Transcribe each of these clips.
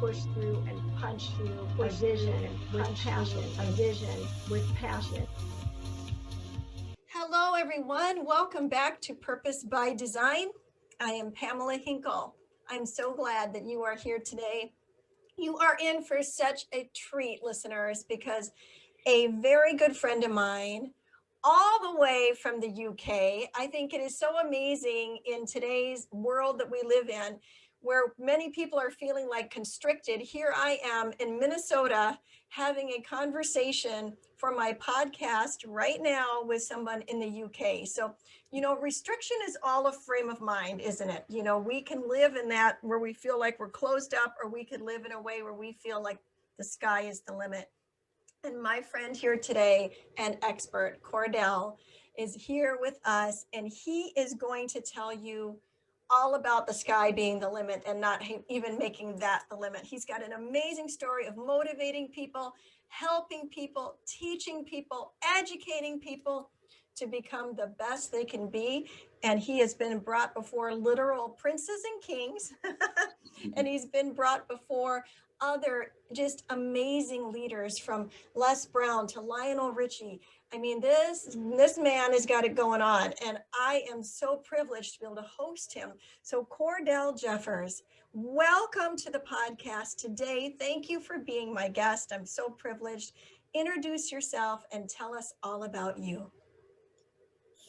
push through and punch through, push vision with passion, a vision with passion. Hello, everyone. Welcome back to Purpose by Design. I am Pamela Hinkle. I'm so glad that you are here today. You are in for such a treat, listeners, because a very good friend of mine, all the way from the UK, I think it is so amazing in today's world that we live in, where many people are feeling like constricted. Here I am in Minnesota having a conversation for my podcast right now with someone in the UK. So, restriction is all a frame of mind, isn't it? We can live in that where we feel like we're closed up, or we could live in a way where we feel like the sky is the limit. And my friend here today, an expert, Cordell, is here with us, and he is going to tell you all about the sky being the limit and not even making that the limit. He's got an amazing story of motivating people, helping people, teaching people, educating people to become the best they can be. And he has been brought before literal princes and kings, and he's been brought before other just amazing leaders, from Les Brown to Lionel Richie. I mean, this man has got it going on, and I am so privileged to be able to host him. So Cordell Jeffers, welcome to the podcast today. Thank you for being my guest. I'm so privileged. Introduce yourself and tell us all about you.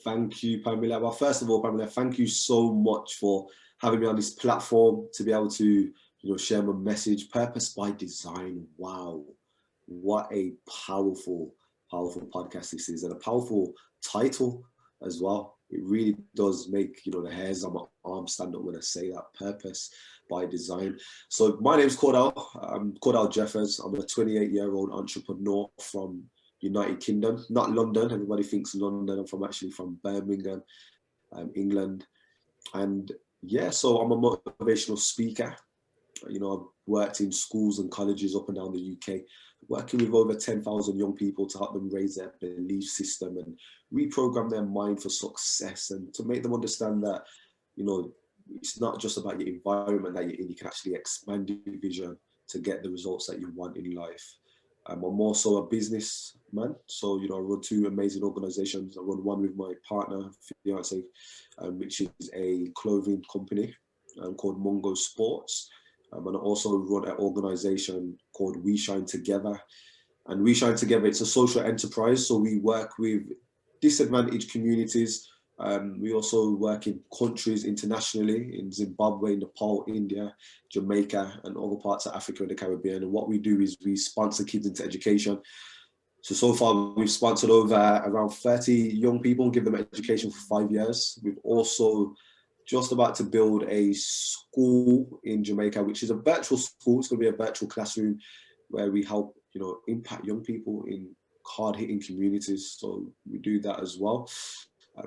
Thank you, Pamela. Well, first of all, Pamela, thank you so much for having me on this platform to be able to share my message. Purpose by Design. Wow, what a powerful podcast this is, and a powerful title as well. It really does make the hairs on my arm stand up when I say that. Purpose by Design. So my name's Cordell. I'm Cordell Jeffers. I'm a 28-year-old entrepreneur from United Kingdom, not London. Everybody thinks London. I'm actually from Birmingham, England. And yeah, so I'm a motivational speaker. I've worked in schools and colleges up and down the UK, working with over 10,000 young people to help them raise their belief system and reprogram their mind for success, and to make them understand that, it's not just about your environment that you're in. You can actually expand your vision to get the results that you want in life. I'm also a businessman. So, I run two amazing organizations. I run one with my partner, fiance, which is a clothing company called Mungo Sports. And I also run an organization called We Shine Together. And We Shine Together, it's a social enterprise. So we work with disadvantaged communities. We also work in countries internationally, in Zimbabwe, Nepal, India, Jamaica, and other parts of Africa and the Caribbean. And what we do is we sponsor kids into education. So far, we've sponsored over around 30 young people and give them education for 5 years. We've also just about to build a school in Jamaica, which is a virtual school. It's going to be a virtual classroom where we help, impact young people in hard-hitting communities. So we do that as well.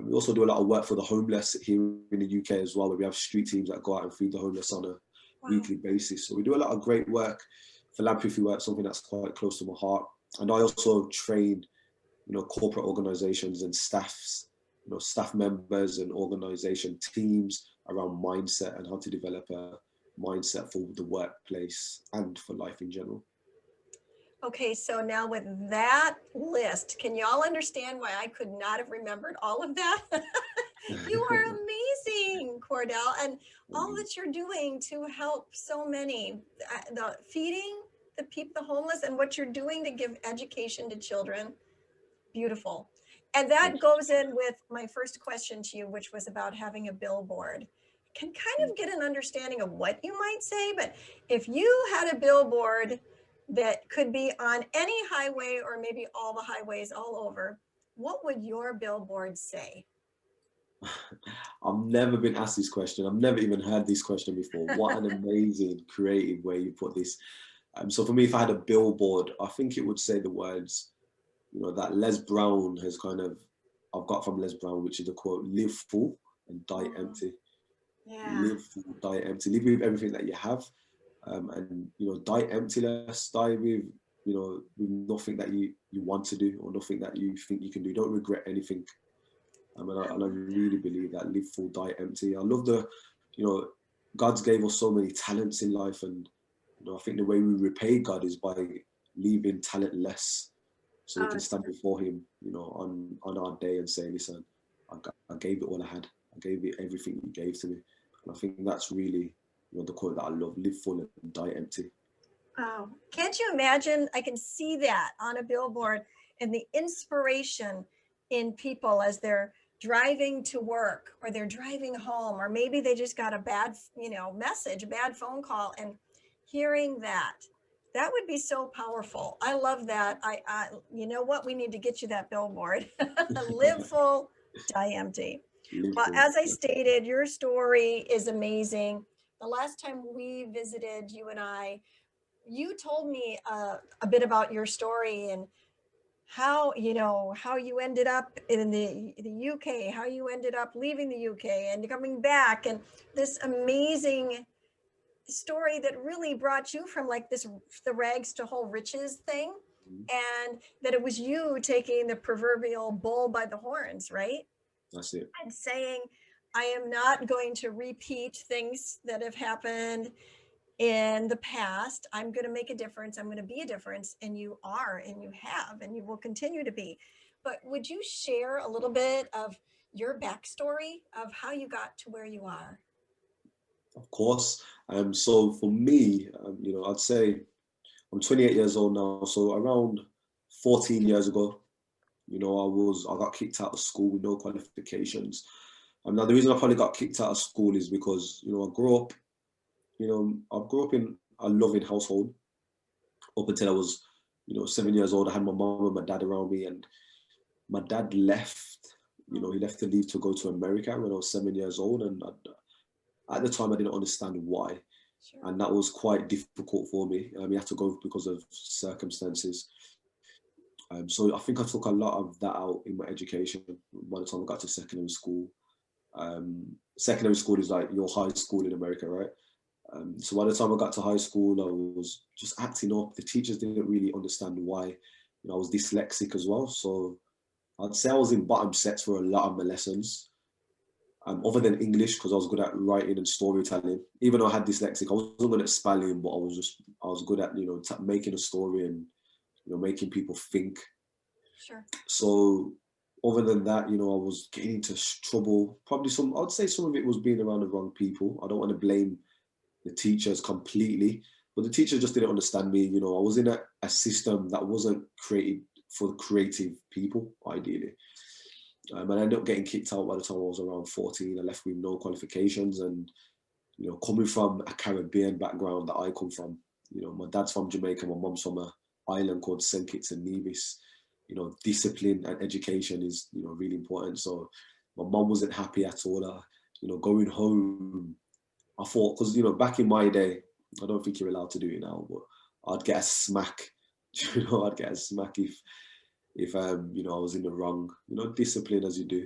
We also do a lot of work for the homeless here in the UK as well, where we have street teams that go out and feed the homeless on a weekly basis. So we do a lot of great work, philanthropy work, something that's quite close to my heart. And I also train, corporate organizations and staffs, staff members and organization teams around mindset and how to develop a mindset for the workplace and for life in general. Okay, so now with that list, can you all understand why I could not have remembered all of that? You are amazing, Cordell, and all that you're doing to help so many, the feeding the people, the homeless, and what you're doing to give education to children. Beautiful. And that goes in with my first question to you, which was about having a billboard. Can kind of get an understanding of what you might say, but if you had a billboard that could be on any highway, or maybe all the highways all over, what would your billboard say? I've never been asked this question. I've never even heard this question before. What an amazing, creative way you put this. So for me, if I had a billboard, I think it would say the words, that Les Brown has I've got from Les Brown, which is the quote, live full and die empty. Yeah. Live full, die empty. Live with everything that you have. And die emptyless, die with with nothing that you want to do or nothing that you think you can do. Don't regret anything. And I really believe that. Live full, die empty. I love God's gave us so many talents in life, and You know, I think the way we repay God is by leaving talentless, so we can Uh, stand before Him, you know, on our day and say, listen, I gave it all I had. I gave it everything you gave to me. And I think that's really, you know, the quote that I love: live full and die empty. Oh, can't you imagine? I can see that on a billboard and the inspiration in people as they're driving to work or they're driving home, or maybe they just got a bad, message, a bad phone call, and hearing that. That would be so powerful. I love that. You know what? We need to get you that billboard. Live full, die empty. Live Well, full. as I stated, your story is amazing. The last time we visited, you and I, you told me a bit about your story and how you ended up in the UK, how you ended up leaving the UK and coming back, and this amazing story that really brought you from like this the rags to whole riches thing, and that it was you taking the proverbial bull by the horns, right? That's it. And saying, I am not going to repeat things that have happened in the past. I'm going to make a difference. I'm going to be a difference. And you are, and you have, and you will continue to be. But would you share a little bit of your backstory of how you got to where you are? Of course. So for me, you know, I'd say I'm 28 years old now. So around 14 years ago, you know, I got kicked out of school with no qualifications. Now the reason I probably got kicked out of school is because, you know, I grew up in a loving household up until I was, you know, 7 years old. I had my mom and my dad around me, and my dad left. You know, he left to leave to go to America when I was 7 years old, and at the time I didn't understand why, Sure. and that was quite difficult for me. He had to go because of circumstances. So I think I took a lot of that out in my education by the time I got to secondary school. Secondary school is like your high school in America, right? So by the time I got to high school, I was just acting up. The teachers didn't really understand why. You know, I was dyslexic as well, so I'd say I was in bottom sets for a lot of my lessons. Other than English, because I was good at writing and storytelling. Even though I had dyslexic, I wasn't good at spelling, but I was good at, you know, making a story and, you know, making people think. Sure. So other than that, you know, I was getting into trouble. Probably I'd say some of it was being around the wrong people. I don't want to blame the teachers completely, but the teachers just didn't understand me. You know, I was in a system that wasn't created for creative people, ideally. I ended up getting kicked out by the time I was around 14. I left with no qualifications, and, you know, coming from a Caribbean background that I come from, you know, my dad's from Jamaica, my mom's from an island called St. Kitts and Nevis. You know, discipline and education is, you know, really important. So my mom wasn't happy at all. You know, going home, I thought, because, you know, back in my day, I don't think you're allowed to do it now, but I'd get a smack. You know, I'd get a smack if you know, I was in the wrong, you know, discipline as you do.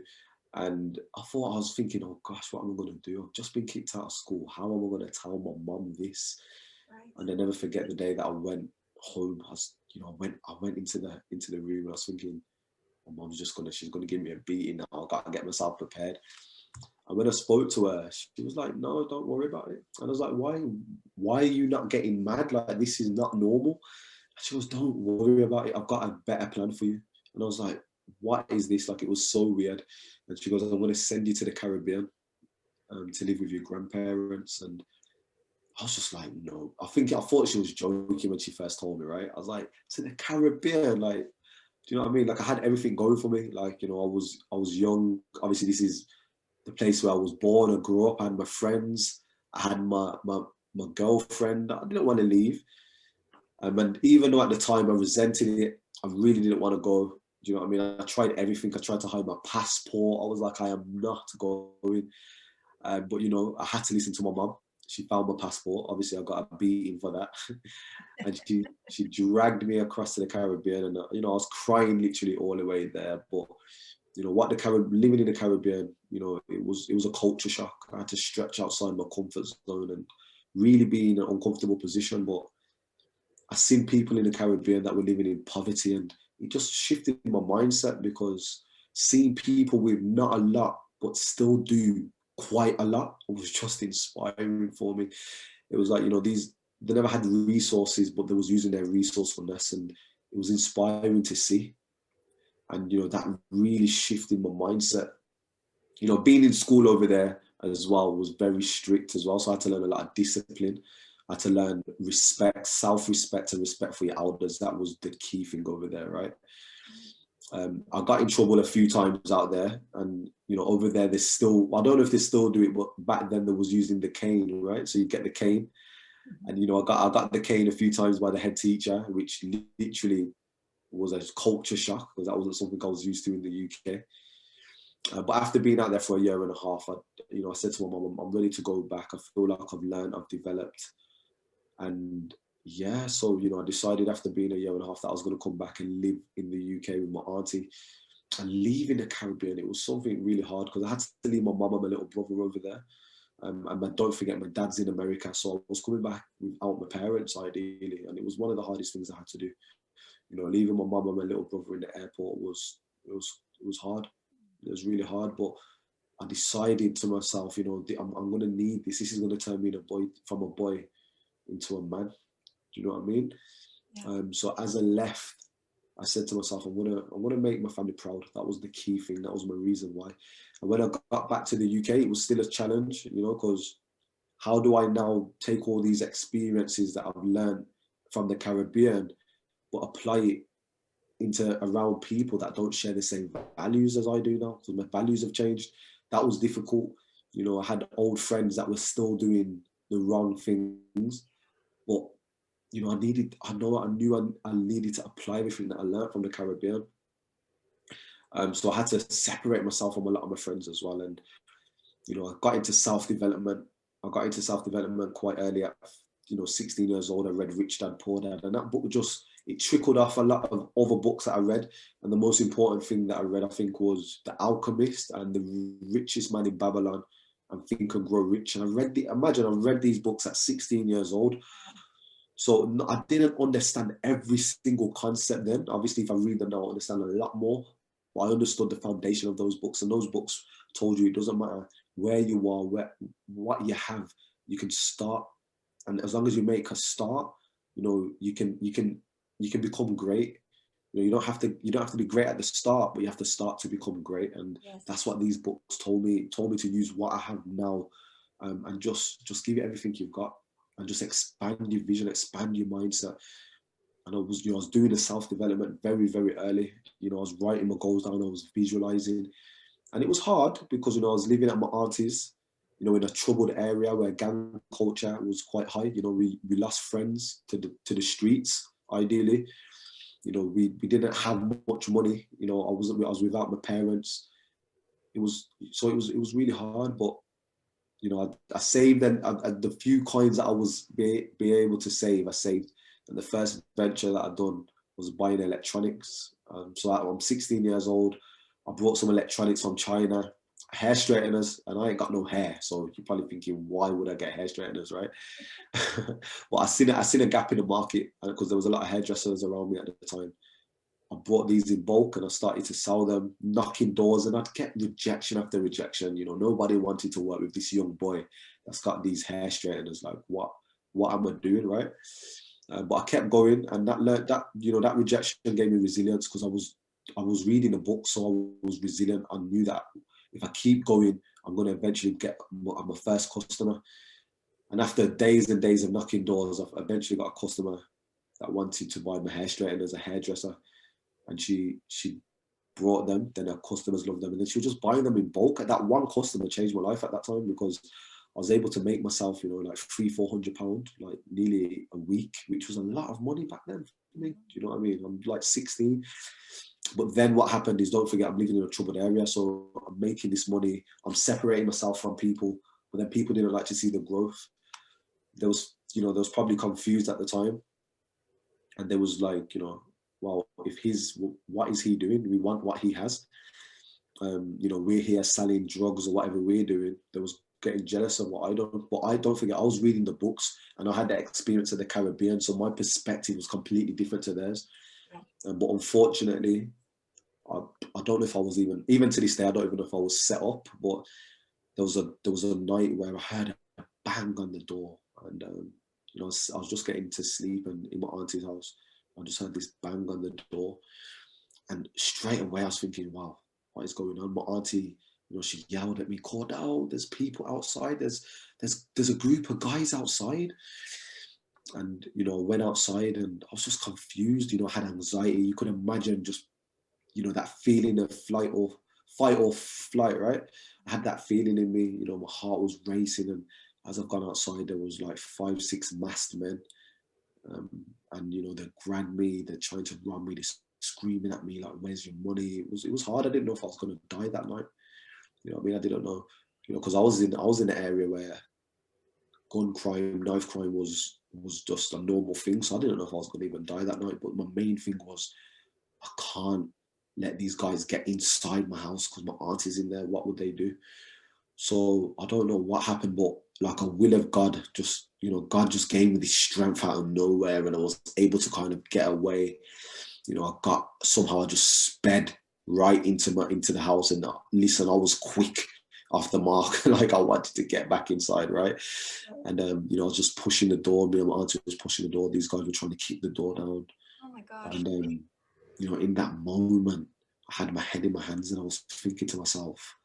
And I was thinking, oh gosh, what am I going to do? I've just been kicked out of school. How am I going to tell my mum this? Right. And I never forget the day that I went home. I went into the room, and I was thinking, my mum's she's gonna give me a beating now. I've got to get myself prepared. And when I spoke to her, she was like, no, don't worry about it. And I was like, why are you not getting mad? Like, this is not normal. She goes, don't worry about it. I've got a better plan for you. And I was like, what is this? Like, it was so weird. And she goes, I'm going to send you to the Caribbean to live with your grandparents. And I was just like, no. I thought she was joking when she first told me, right? I was like, to the Caribbean, like, do you know what I mean? Like, I had everything going for me. Like, you know, I was young. Obviously, this is the place where I was born. I grew up. I had my friends. I had my girlfriend. I didn't want to leave. And even though at the time I resented it, I really didn't want to go. Do you know what I mean? I tried everything. I tried to hide my passport. I was like, I am not going. But, you know, I had to listen to my mum. She found my passport. Obviously, I got a beating for that. And she dragged me across to the Caribbean. And, you know, I was crying literally all the way there. But, you know, living in the Caribbean, you know, it was a culture shock. I had to stretch outside my comfort zone and really be in an uncomfortable position. But I seen people in the Caribbean that were living in poverty, and it just shifted my mindset, because seeing people with not a lot but still do quite a lot was just inspiring for me. It was like, you know, these they never had resources, but they was using their resourcefulness, and it was inspiring to see. And, that really shifted my mindset. Being in school over there as well was very strict as well. So I had to learn a lot of discipline. I had to learn respect, self-respect, and respect for your elders. That was the key thing over there, right? I got in trouble a few times out there, and over there there's still, I don't know if they still do it, but back then they was using the cane, right? So you get the cane, and I got the cane a few times by the head teacher, which literally was a culture shock, because that wasn't something I was used to in the UK. But after being out there for a year and a half, I said to my mum, I'm ready to go back. I feel like I've learned, I've developed. And yeah, so, I decided after being a year and a half that I was going to come back and live in the UK with my auntie. And leaving the Caribbean, it was something really hard, because I had to leave my mum and my little brother over there. And don't forget, my dad's in America. So I was coming back without my parents, ideally. And it was one of the hardest things I had to do. Leaving my mum and my little brother in the airport was hard. It was really hard, but I decided to myself, I'm going to need this. This is going to turn me from a boy into a man. Do you know what I mean? Yeah. So as I left, I said to myself, I'm gonna make my family proud. That was the key thing. That was my reason why. And when I got back to the UK, it was still a challenge, because how do I now take all these experiences that I've learned from the Caribbean, but apply it into around people that don't share the same values as I do now? Because my values have changed. That was difficult. I had old friends that were still doing the wrong things, but I knew I needed to apply everything that I learned from the Caribbean. So I had to separate myself from a lot of my friends as well. And, I got into self-development. I got into self-development quite early at, 16 years old. I read Rich Dad, Poor Dad. And that book it trickled off a lot of other books that I read. And the most important thing that I read, I think, was The Alchemist and The Richest Man in Babylon and Think and Grow Rich. And I read these books at 16 years old. So I didn't understand every single concept then. Obviously, if I read them now, I understand a lot more. But I understood the foundation of those books. And those books told you it doesn't matter where you are, what you have, you can start. And as long as you make a start, you can become great. You don't have to be great at the start, but you have to start to become great. And yes, that's what these books told me to use what I have now, and just give it everything you've got. And just expand your vision, expand your mindset. And I was doing the self-development very, very early. I was writing my goals down, I was visualizing. And it was hard because, I was living at my auntie's, in a troubled area where gang culture was quite high. We lost friends to the streets, ideally. We didn't have much money. I was without my parents. It was really hard, but I saved, and the few coins that I was be able to save, I saved. And the first venture that I'd done was buying electronics. So I'm 16 years old. I brought some electronics from China, hair straighteners, and I ain't got no hair. So you're probably thinking, why would I get hair straighteners, right? Well, I seen a gap in the market because there was a lot of hairdressers around me at the time. I bought these in bulk and I started to sell them, knocking doors, and I'd get rejection after rejection. Nobody wanted to work with this young boy that's got these hair straighteners. Like, what am I doing, right? But I kept going, and that rejection gave me resilience, because I was reading a book, so I was resilient. I knew that if I keep going, I'm going to eventually get my first customer. And after days and days of knocking doors, I've eventually got a customer that wanted to buy my hair straighteners, a hairdresser. And she brought them, then her customers loved them, and then she was just buying them in bulk. And that one customer changed my life at that time, because I was able to make myself, like £300-400, like nearly a week, which was a lot of money back then for me. Do you know what I mean? I'm like 16. But then what happened is, don't forget, I'm living in a troubled area, so I'm making this money, I'm separating myself from people, but then people didn't like to see the growth. There was probably confused at the time, and there was like, well, what is he doing? We want what he has. We're here selling drugs or whatever we're doing. There was getting jealous of what I don't. But I don't forget, I was reading the books and I had that experience of the Caribbean, so my perspective was completely different to theirs. Yeah. But unfortunately, I don't know if I was even to this day, I don't even know if I was set up. But there was a night where I heard a bang on the door, and I was just getting to sleep and in my auntie's house, I just heard this bang on the door. And straight away I was thinking, wow, what is going on? My auntie, she yelled at me, Cordell, there's people outside. There's a group of guys outside. And, I went outside and I was just confused, I had anxiety. You could imagine just, that feeling of fight or flight, right? I had that feeling in me, my heart was racing. And as I've gone outside, there was like 5, 6 masked men. And, they grabbed me, they're trying to run me, they're screaming at me like, where's your money? It was hard. I didn't know if I was going to die that night. You know what I mean? I didn't know, because I was in an area where gun crime, knife crime was just a normal thing. So I didn't know if I was going to even die that night. But my main thing was, I can't let these guys get inside my house because my aunt is in there. What would they do? So I don't know what happened, but like a will of God, just, God just gave me this strength out of nowhere, and I was able to kind of get away. I just sped right into the house, and listen, I was quick off the mark. Like I wanted to get back inside, right? And I was just pushing the door. Me and my auntie was pushing the door. These guys were trying to keep the door down. Oh my gosh. And in that moment, I had my head in my hands, and I was thinking to myself,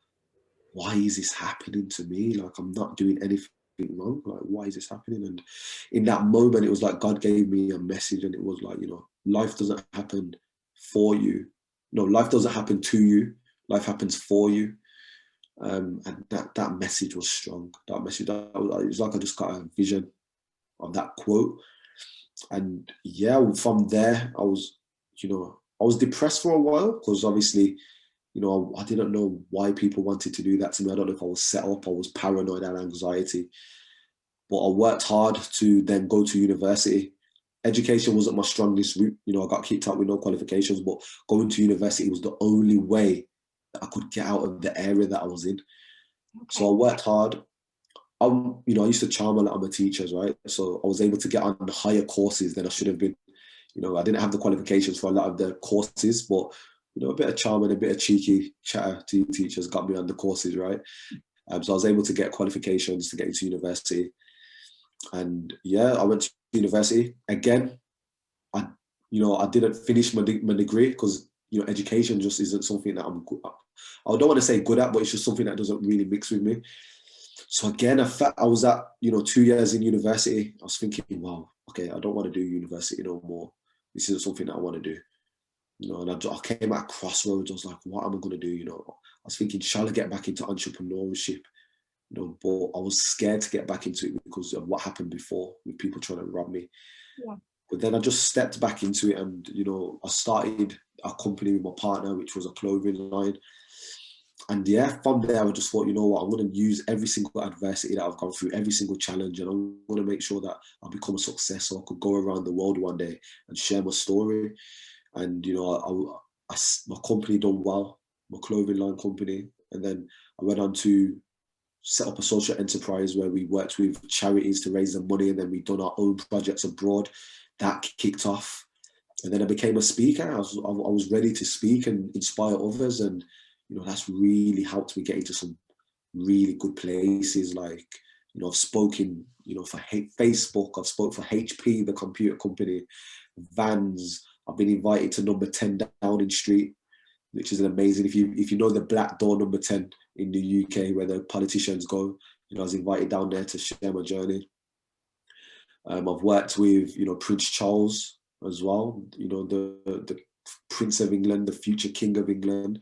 why is this happening to me? Like, I'm not doing anything wrong. Like, why is this happening? And in that moment, it was like God gave me a message, and it was like, life doesn't happen for you. No, life doesn't happen to you. Life happens for you. And that message was strong. That message, it was like I just got a vision of that quote. And yeah, from there, I was depressed for a while, because obviously, I didn't know why people wanted to do that to me. I don't know if I was set up, I was paranoid and anxiety. But I worked hard to then go to university. Education wasn't my strongest route. I got kicked out with no qualifications, but going to university was the only way that I could get out of the area that I was in. Okay. So I worked hard. I used to charm a lot of my teachers, right? So I was able to get on higher courses than I should have been. I didn't have the qualifications for a lot of the courses, but a bit of charm and a bit of cheeky chatter to teachers got me on the courses, right? So I was able to get qualifications to get into university. And yeah, I went to university again. I didn't finish my degree because, education just isn't something that I'm good at. I don't want to say good at, but it's just something that doesn't really mix with me. So again, I was at, 2 years in university. I was thinking, wow, okay, I don't want to do university no more. This isn't something that I want to do. And I came at a crossroads. I was like, what am I going to do? I was thinking, shall I get back into entrepreneurship? But I was scared to get back into it because of what happened before with people trying to rob me. Yeah. But then I just stepped back into it, and, I started a company with my partner, which was a clothing line. And yeah, from there, I just thought, you know what, I'm going to use every single adversity that I've gone through, every single challenge, and I'm going to make sure that I'll become a success so I could go around the world one day and share my story. And, my company done well, my clothing line company. And then I went on to set up a social enterprise where we worked with charities to raise the money, and then we done our own projects abroad. That kicked off. And then I became a speaker. I was ready to speak and inspire others. And, that's really helped me get into some really good places. Like, I've spoken, for Facebook, I've spoken for HP, the computer company, Vans. I've been invited to number 10 Downing Street, which is amazing. If you know the black door number 10 in the UK where the politicians go, I was invited down there to share my journey. I've worked with, Prince Charles as well, the Prince of England, the future King of England.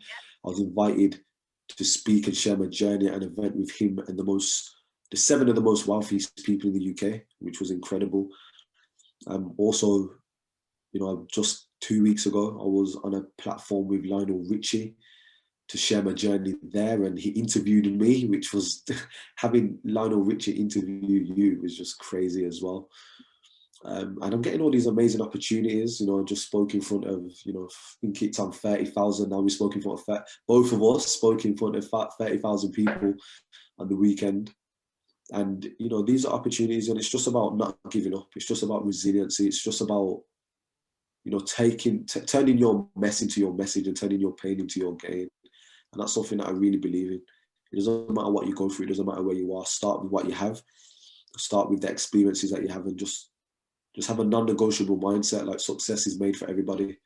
I was invited to speak and share my journey at an event with him and the 7 of the most wealthiest people in the UK, which was incredible. Also, just 2 weeks ago, I was on a platform with Lionel Richie to share my journey there, and he interviewed me, which was having Lionel Richie interview you was just crazy as well. And I'm getting all these amazing opportunities. I just spoke in front of, I think it's on 30,000 now. We spoke in front of both of us spoke in front of 30,000 people on the weekend. And these are opportunities, and it's just about not giving up. It's just about resiliency. It's just about turning your mess into your message and turning your pain into your gain. And that's something that I really believe in. It doesn't matter what you go through. It doesn't matter where you are. Start with what you have start with the experiences that you have, and just have a non-negotiable mindset. Like, success is made for everybody,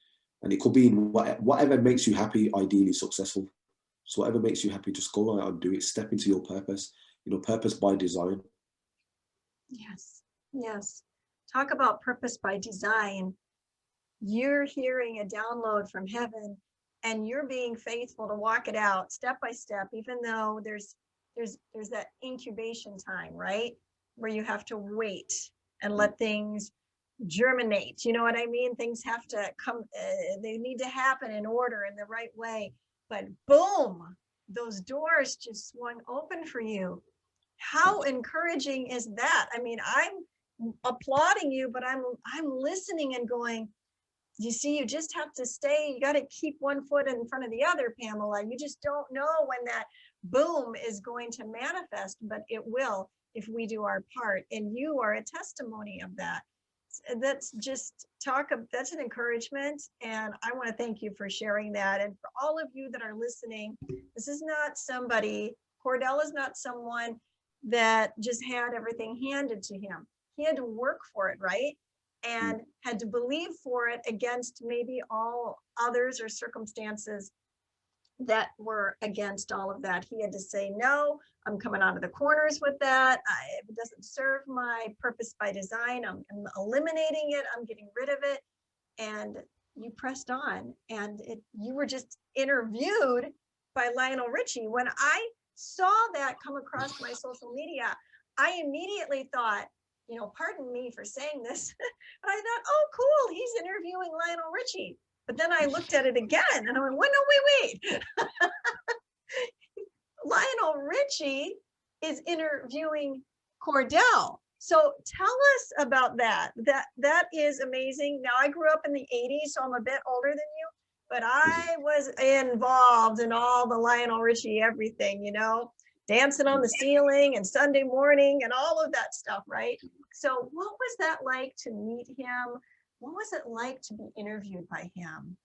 and it could be in whatever makes you happy. Ideally successful. So whatever makes you happy, just go out and do it. Step into your purpose. Purpose by design. Yes, yes. Talk about purpose by design. You're hearing a download from heaven, and you're being faithful to walk it out step by step, even though there's that incubation time, right? Where you have to wait and let things germinate. You know what I mean? Things have to come, they need to happen in order, in the right way. But boom, those doors just swung open for you. How encouraging is that? I mean, I'm applauding you, but I'm listening and going, you see, you just have to stay, you got to keep one foot in front of the other, Pamela. You just don't know when that boom is going to manifest, but it will if we do our part. And you are a testimony of that. That's just that's an encouragement. And I want to thank you for sharing that. And for all of you that are listening, this is not somebody, Cordell is not someone that just had everything handed to him. He had to work for it, right? And had to believe for it against maybe all others or circumstances that were against all of that. He had to say, no, I'm coming out of the corners with that. It doesn't serve my purpose by design. I'm eliminating it. I'm getting rid of it. And you pressed on, and you were just interviewed by Lionel Richie. When I saw that come across my social media, I immediately thought, pardon me for saying this, but I thought, oh, cool, he's interviewing Lionel Richie. But then I looked at it again and I went, well, no, wait. Lionel Richie is interviewing Cordell. So tell us about that. That is amazing. Now, I grew up in the 80s, so I'm a bit older than you, but I was involved in all the Lionel Richie everything, dancing on the ceiling and Sunday morning and all of that stuff, right? So what was that like to meet him? What was it like to be interviewed by him?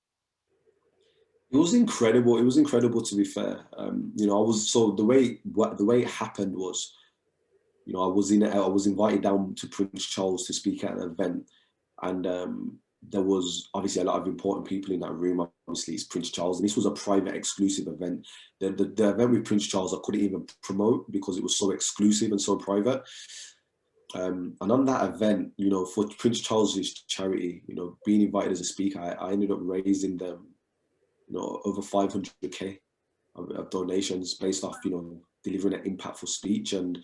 It was incredible. It was incredible, to be fair. The way it happened was, I was invited down to Prince Charles to speak at an event, and there was obviously a lot of important people in that room. Obviously, it's Prince Charles, and this was a private, exclusive event. The event with Prince Charles, I couldn't even promote because it was so exclusive and so private. And on that event, for Prince Charles's charity, being invited as a speaker, I ended up raising them, over 500K of donations based off, delivering an impactful speech, and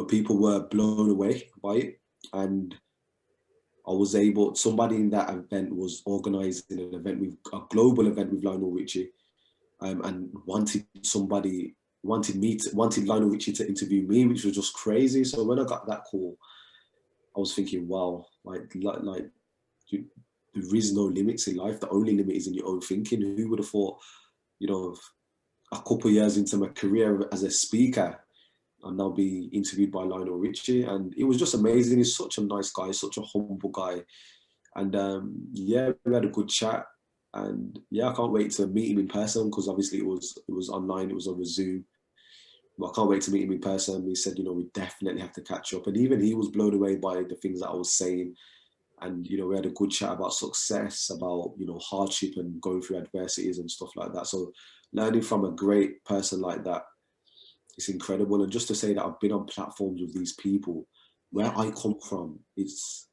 people were blown away by it. And I was somebody in that event was organizing an event with a global event with Lionel Richie, and wanted Lionel Richie to interview me, which was just crazy. So when I got that call, I was thinking, wow, there is no limits in life. The only limit is in your own thinking. Who would have thought, a couple of years into my career as a speaker, I'll now be interviewed by Lionel Richie? And it was just amazing. He's such a nice guy, such a humble guy. And we had a good chat. And I can't wait to meet him in person, because obviously it was online, it was over Zoom. But I can't wait to meet him in person. He said, we definitely have to catch up. And even he was blown away by the things that I was saying. And, we had a good chat about success, about, hardship and going through adversities and stuff like that. So learning from a great person like that, it's incredible. And just to say that I've been on platforms with these people, where I come from, it's,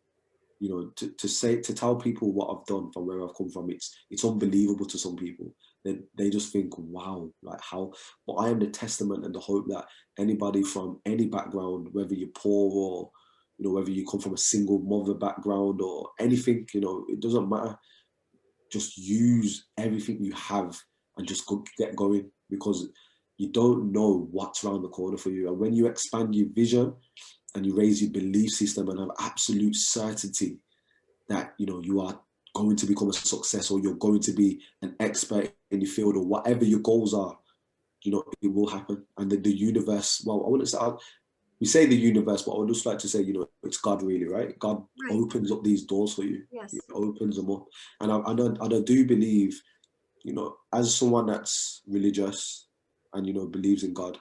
to tell people what I've done from where I've come from, it's unbelievable to some people. They just think, wow, like how, but I am the testament and the hope that anybody from any background, whether you're poor or, whether you come from a single mother background or anything, it doesn't matter. Just use everything you have and just get going, because you don't know what's around the corner for you. And when you expand your vision and you raise your belief system and have absolute certainty that, you are going to become a success, or you're going to be an expert in your field, or whatever your goals are, it will happen. And the universe, well, I wouldn't say, we say the universe, but I would just like to say, it's God, really, right? God opens up these doors for you. Yes. He opens them up. And I do believe, as someone that's religious and, believes in God,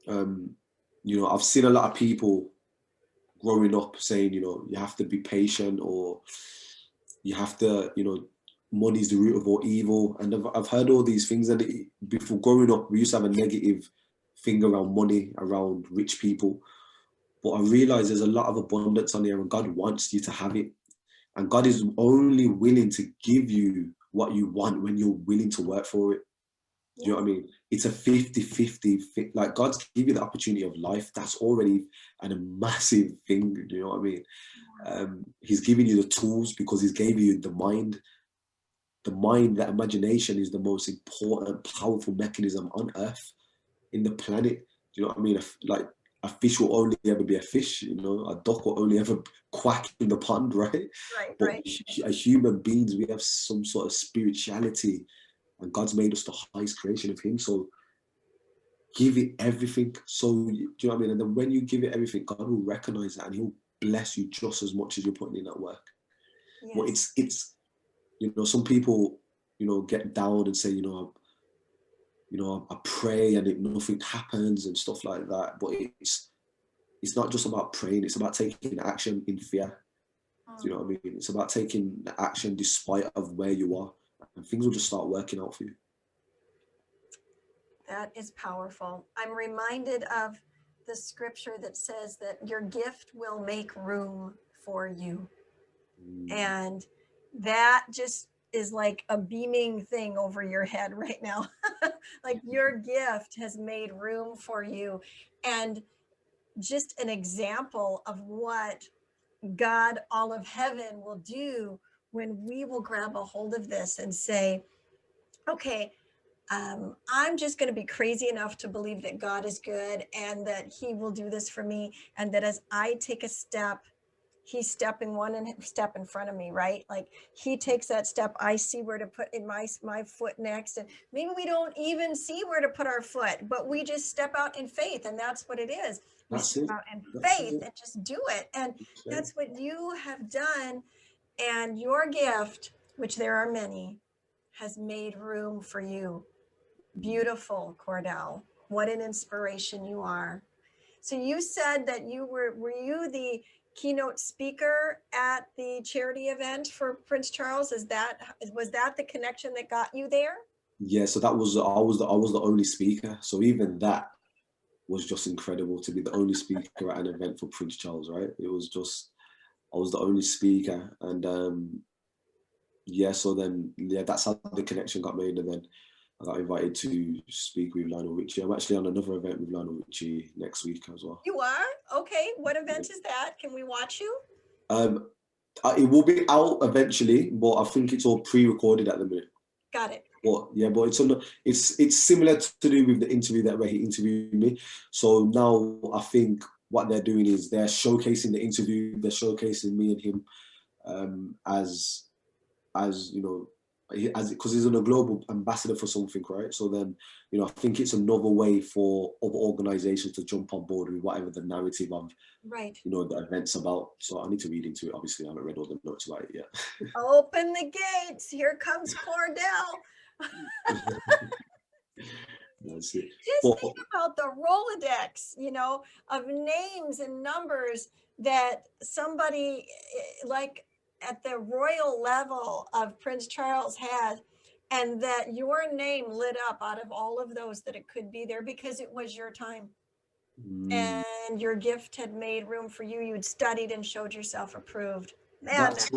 I've seen a lot of people growing up saying, you have to be patient, or you have to, money's the root of all evil. And I've heard all these things. And before growing up, we used to have a negative thing around money, around rich people. But I realized there's a lot of abundance on there, and God wants you to have it. And God is only willing to give you what you want when you're willing to work for it. Do you know what I mean? It's a 50-50. Like, God's give you the opportunity of life. That's already a massive thing. Do you know what I mean? He's giving you the tools because he's gave you the mind. The mind, that imagination, is the most important, powerful mechanism on earth, in the planet. Do you know what I mean? Like, a fish will only ever be a fish, a duck will only ever quack in the pond, right? Right, But right. as human beings, we have some sort of spirituality, and God's made us the highest creation of him. So give it everything. So, do you know what I mean? And then when you give it everything, God will recognize that, and he'll bless you just as much as you're putting in that work. Yes. But it's some people, get down and say, I pray and nothing happens and stuff like that. But it's not just about praying. It's about taking action in fear. Do you know what I mean? It's about taking action despite of where you are, and things will just start working out for you. That is powerful. I'm reminded of the scripture that says that your gift will make room for you. And that just is like a beaming thing over your head right now. Like, your gift has made room for you. And just an example of what God, all of heaven, will do when we will grab a hold of this and say, okay, I'm just going to be crazy enough to believe that God is good and that he will do this for me. And that as I take a step, he's stepping one step in front of me, right? Like, he takes that step, I see where to put in my foot next. And maybe we don't even see where to put our foot, but we just step out in faith. And that's what it is. We step out in faith and just do it. And that's what you have done. And your gift, which there are many, has made room for you. Beautiful, Cordell. What an inspiration you are. So you said that were you the keynote speaker at the charity event for Prince Charles? Was that the connection that got you there? Yeah, so I was the only speaker. So even that was just incredible, to be the only speaker at an event for Prince Charles, right? It was just, I was the only speaker, and so then that's how the connection got made. And then I got invited to speak with Lionel Richie. I'm actually on another event with Lionel Richie next week as well. You are? Okay. What event is that? Can we watch you? It will be out eventually, but I think it's all pre-recorded at the minute. Got it. But it's similar to do with the interview where he interviewed me. So now I think what they're doing is they're showcasing the interview, they're showcasing me and him as because he's a global ambassador for something, right? So then, I think it's another way for other organizations to jump on board with whatever the narrative of, right, the event's about. So I need to read into it. Obviously, I haven't read all the notes about it yet. Open the gates. Here comes Cordell. That's it. Just think about the Rolodex, of names and numbers that somebody like at the royal level of Prince Charles has, and that your name lit up out of all of those, that it could be there because it was your time. And your gift had made room for you. You had studied and showed yourself approved. Man, that's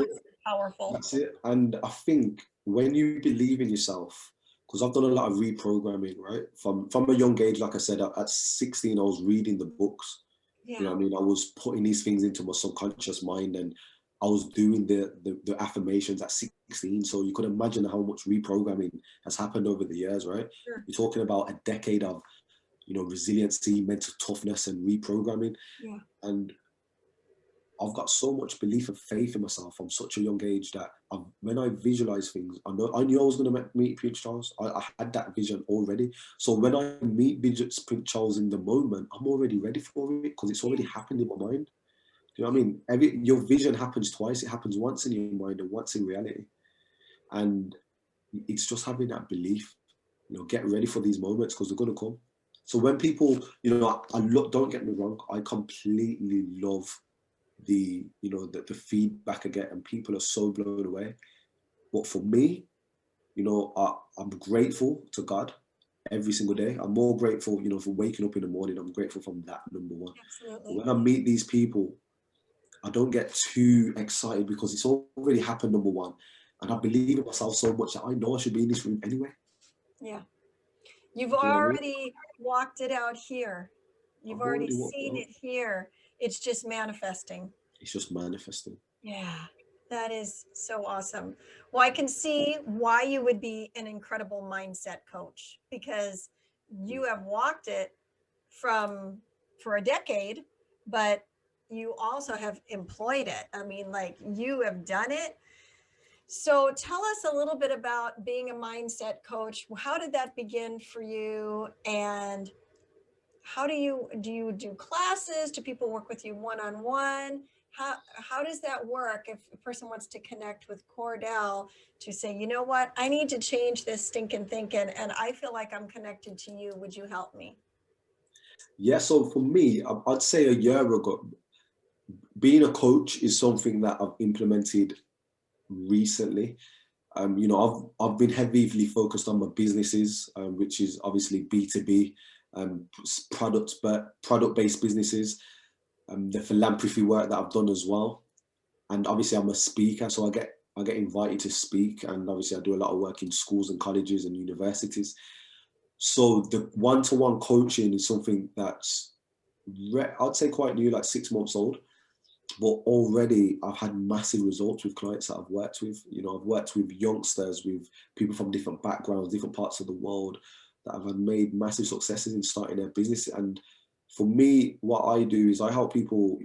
powerful. That's it. And I think when you believe in yourself, because I've done a lot of reprogramming, right? From a young age, like I said, at 16, I was reading the books. Yeah. You know what I mean? I was putting these things into my subconscious mind, and I was doing the affirmations at 16. So you could imagine how much reprogramming has happened over the years, right? Sure. You're talking about a decade of, resiliency, mental toughness, and reprogramming. Yeah. And I've got so much belief and faith in myself from such a young age that when I visualize things, I knew I was going to meet Prince Charles. I had that vision already. So when I meet Prince Charles in the moment, I'm already ready for it because it's already happened in my mind. Do you know what I mean? Your vision happens twice. It happens once in your mind and once in reality. And it's just having that belief, get ready for these moments because they're going to come. So when people, don't get me wrong, I completely love the the feedback I get, and people are so blown away. But for me, I'm grateful to God every single day. I'm more grateful, for waking up in the morning. I'm grateful from that, number one. Absolutely. When I meet these people, I don't get too excited because it's already happened, number one. And I believe in myself so much that I know I should be in this room anyway. Yeah. You've Do you know what I mean? already walked it out here. You've I've already already walked seen out. it here. It's just manifesting. It's just manifesting. Yeah, that is so awesome. Well, I can see why you would be an incredible mindset coach, because you have walked it for a decade, but you also have employed it. I mean, like, you have done it. So tell us a little bit about being a mindset coach. How did that begin for you? And how do you do classes? Do people work with you one-on-one? How does that work if a person wants to connect with Cordell to say, you know what, I need to change this stinking thinking, and I feel like I'm connected to you. Would you help me? Yeah, so for me, I'd say a year ago, being a coach is something that I've implemented recently. I've been heavily focused on my businesses, which is obviously B2B, product-based businesses, the philanthropy work that I've done as well. And obviously I'm a speaker, so I get invited to speak, and obviously I do a lot of work in schools and colleges and universities. So the one-to-one coaching is something that's, I'd say, quite new, like 6 months old. But already I've had massive results with clients that I've worked with. I've worked with youngsters, with people from different backgrounds, different parts of the world, that have made massive successes in starting their business. And for me, what I do is I help people,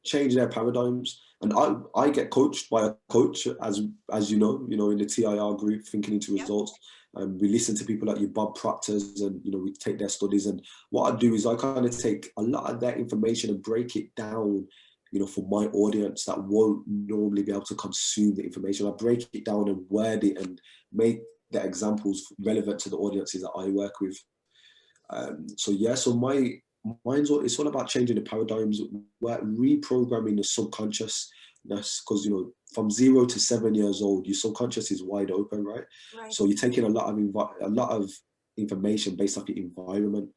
change their paradigms. And I get coached by a coach, as you know, in the TIR group, Thinking into Yep. Results. We listen to people like your Bob Proctors, and we take their studies. And what I do is I kind of take a lot of that information and break it down, for my audience that won't normally be able to consume the information. I break it down and word it and make the examples relevant to the audiences that I work with. So it's all about changing the paradigms, reprogramming the subconscious. Because from 0 to 7 years old, your subconscious is wide open, right? Right. So you're taking a lot of information based off your environment.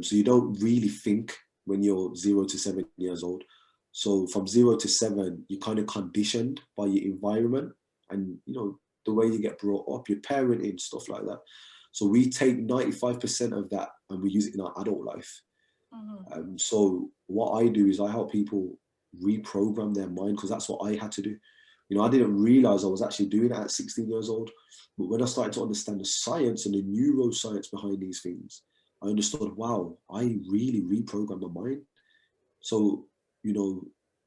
So you don't really think when you're 0 to 7 years old. So from 0 to 7, you're kind of conditioned by your environment and the way you get brought up, your parenting, stuff like that. So we take 95% of that and we use it in our adult life. Mm-hmm. So what I do is I help people reprogram their mind, because that's what I had to do. I didn't realize I was actually doing that at 16 years old. But when I started to understand the science and the neuroscience behind these things, I understood, wow, I really reprogrammed my mind. So,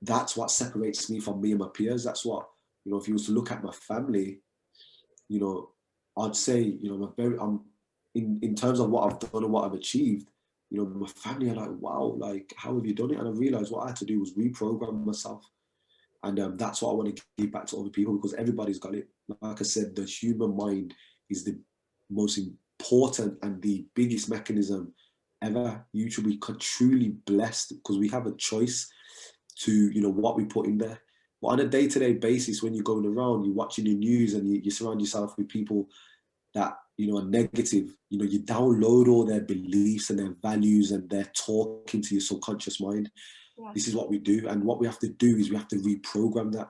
that's what separates me from me and my peers. That's what, if you was to look at my family, I'd say, I'm in terms of what I've done and what I've achieved, my family are like, wow, like, how have you done it? And I realized what I had to do was reprogram myself. And that's what I want to give back to other people, because everybody's got it. Like I said, the human mind is the most important and the biggest mechanism ever. You should be truly blessed, because we have a choice to, what we put in there. But on a day-to-day basis, when you're going around, you're watching the news and you surround yourself with people that are negative, you download all their beliefs and their values, and they're talking to your subconscious mind. Yeah. This is what we do, and what we have to do is we have to reprogram that.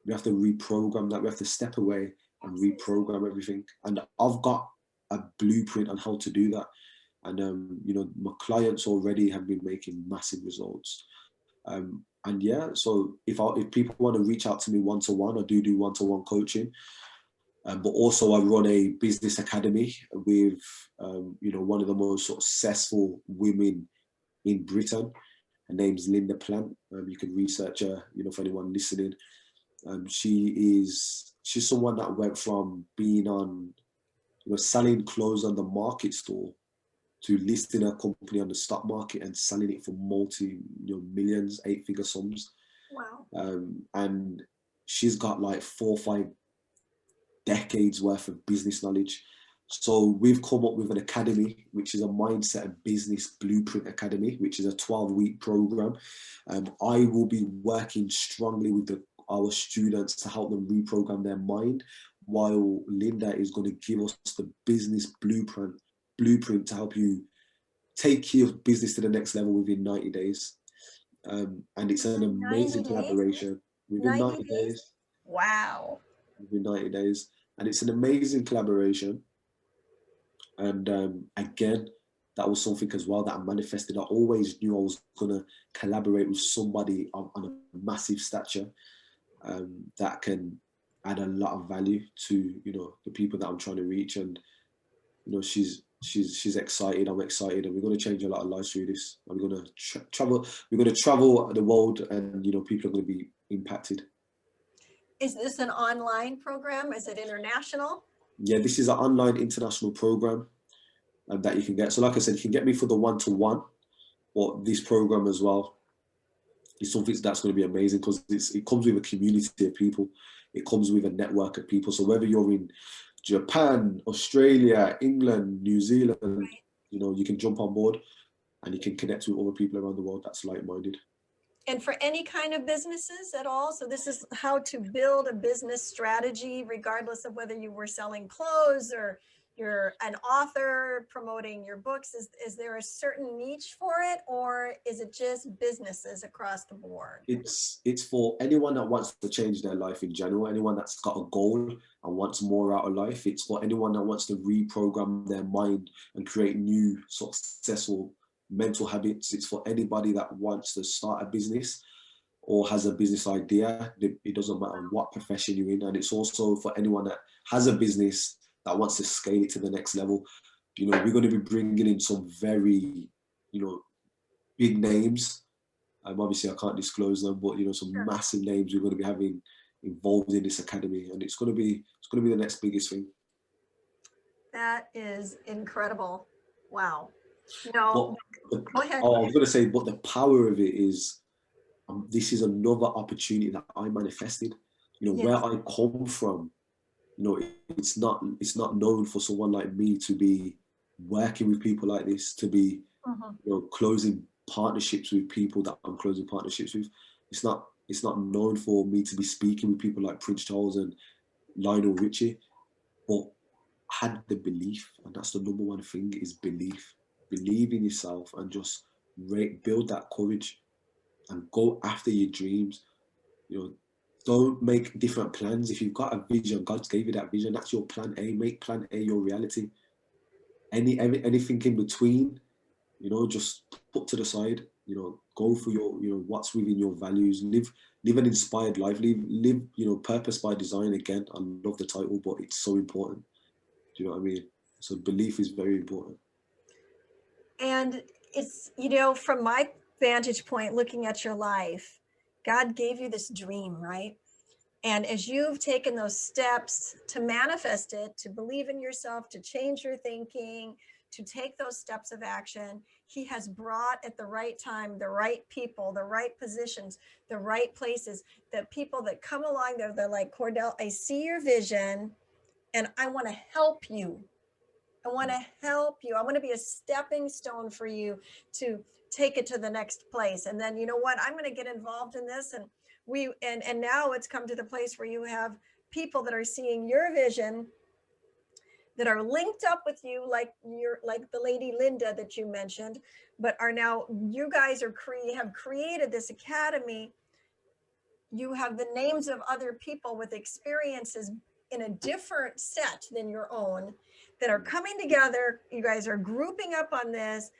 We have to step away and reprogram everything. And I've got a blueprint on how to do that. And my clients already have been making massive results. And yeah, so if people want to reach out to me one-to-one, I do one-to-one coaching. But also I run a business academy with, one of the most successful women in Britain. Her name's Linda Plant. You can research her, for anyone listening. She's someone that went from being on, selling clothes on the market store, to listing her company on the stock market and selling it for millions, 8-figure sums. Wow. And she's got like 4 or 5 decades worth of business knowledge. So we've come up with an academy, which is a mindset and business blueprint academy, which is a 12-week program. I will be working strongly with our students to help them reprogram their mind, while Linda is going to give us the business blueprint to help you take your business to the next level within 90 days. And it's an amazing collaboration within 90 days. Wow. Within 90 days. And it's an amazing collaboration. And again, that was something as well that I manifested. I always knew I was going to collaborate with somebody on a massive stature that can add a lot of value to, you know, the people that I'm trying to reach. And, you know, she's excited, I'm excited, and we're going to change a lot of lives through this. And we're going to travel the world, and, you know, people are going to be impacted. Is this an online program? Is it international? Yeah, this is an online international program that you can get. So like I said, you can get me for the one-to-one, or this program as well is something that's going to be amazing, because it comes with a community of people. It comes with a network of people. So whether you're in Japan, Australia, England, New Zealand, right, you know, you can jump on board and you can connect with other people around the world that's like-minded. And for any kind of businesses at all? So this is how to build a business strategy, regardless of whether you were selling clothes or you're an author promoting your books. Is there a certain niche for it, or is it just businesses across the board? It's for anyone that wants to change their life in general, anyone that's got a goal and wants more out of life. It's for anyone that wants to reprogram their mind and create new successful mental habits. It's for anybody that wants to start a business or has a business idea. It doesn't matter what profession you're in. And it's also for anyone that has a business that wants to scale it to the next level. You know, we're going to be bringing in some very, you know, big names. Obviously I can't disclose them, but, you know, some massive names we're going to be having involved in this academy, and it's going to be the next biggest thing. That is incredible. Wow. No, go ahead. Oh, I was going to say, but the power of it is, this is another opportunity that I manifested. You know, yes, where I come from, you know, it's not known for someone like me to be working with people like this, to be, you know, closing partnerships with people that I'm closing partnerships with. It's not known for me to be speaking with people like Prince Charles and Lionel Richie, but I had the belief, and that's the number one thing, is belief. Believe in yourself and just build that courage and go after your dreams. You know, don't make different plans. If you've got a vision, God gave you that vision, that's your plan A. Make plan A your reality. Anything in between, you know, just put to the side. You know, go for your, you know, what's within your values. Live an inspired life. Live, you know, purpose by design. Again, I love the title, but it's so important. Do you know what I mean? So belief is very important. And it's, you know, from my vantage point, looking at your life, God gave you this dream, right? And as you've taken those steps to manifest it, to believe in yourself, to change your thinking, to take those steps of action, he has brought at the right time, the right people, the right positions, the right places, the people that come along there, they're like, Cordell, I see your vision and I want to help you. I want to help you. I want to be a stepping stone for you to take it to the next place. And then, you know what, I'm going to get involved in this. And and now it's come to the place where you have people that are seeing your vision, that are linked up with you, like the lady Linda that you mentioned, but are now, you guys have created this academy. You have the names of other people with experiences in a different set than your own that are coming together. You guys are grouping up on this,